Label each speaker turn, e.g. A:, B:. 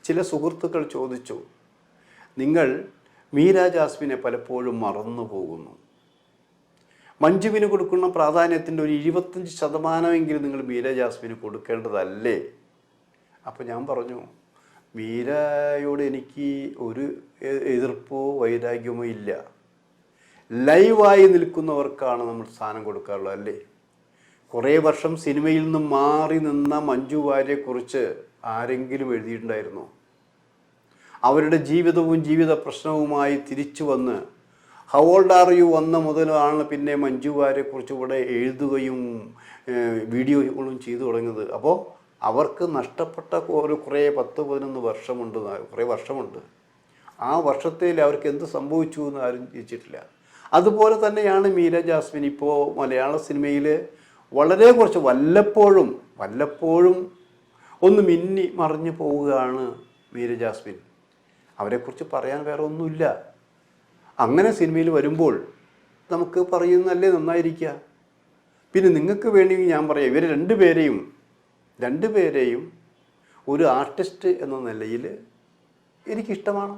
A: ചില സുഹൃത്തുക്കൾ ചോദിച്ചു, നിങ്ങൾ മീര ജാസ്മിനെ പലപ്പോഴും മറന്നു പോകുന്നു. മഞ്ജുവിന് കൊടുക്കുന്ന പ്രാധാന്യത്തിൻ്റെ ഒരു 25% നിങ്ങൾ മീര ജാസ്മിന് കൊടുക്കേണ്ടതല്ലേ? അപ്പോൾ ഞാൻ പറഞ്ഞു, മീരയോട് എനിക്ക് ഒരു എതിർപ്പോ വൈരാഗ്യമോ ഇല്ല. ലൈവായി നിൽക്കുന്നവർക്കാണ് നമ്മൾ സ്ഥാനം കൊടുക്കാറുള്ളത്, അല്ലേ? കുറേ വർഷം സിനിമയിൽ നിന്നും മാറി നിന്ന മഞ്ജു വാര്യരെക്കുറിച്ച് ആരെങ്കിലും എഴുതിയിട്ടുണ്ടായിരുന്നോ? അവരുടെ ജീവിതവും ജീവിത പ്രശ്നവുമായി തിരിച്ചു വന്ന് ഹൗ ഓൾഡ് ആർ യു വന്ന മുതലാണ് പിന്നെ മഞ്ജു വാര്യരെക്കുറിച്ച് ഇവിടെ എഴുതുകയും വീഡിയോകളും ചെയ്തു തുടങ്ങുന്നത്. അപ്പോൾ അവർക്ക് നഷ്ടപ്പെട്ട കുറേ 10-11 വർഷമുണ്ട്, കുറേ വർഷമുണ്ട്. ആ വർഷത്തിൽ അവർക്ക് എന്ത് സംഭവിച്ചു എന്ന് ആരും ചിന്തിച്ചിട്ടില്ല. അതുപോലെ തന്നെയാണ് മീര ജാസ്മിൻ ഇപ്പോൾ മലയാള സിനിമയിൽ വളരെ കുറച്ച് വല്ലപ്പോഴും ഒന്ന് മിന്നി മറിഞ്ഞു പോവുകയാണ് മീര ജാസ്മിൻ. അവരെക്കുറിച്ച് പറയാൻ വേറെ ഒന്നുമില്ല. അങ്ങനെ സിനിമയിൽ വരുമ്പോൾ നമുക്ക് പറയുന്നതല്ലേ നന്നായിരിക്കുക. പിന്നെ നിങ്ങൾക്ക് വേണമെങ്കിൽ ഞാൻ പറയാം, ഇവർ രണ്ടുപേരെയും ഒരു ആർട്ടിസ്റ്റ് എന്ന നിലയിൽ എനിക്കിഷ്ടമാണ്.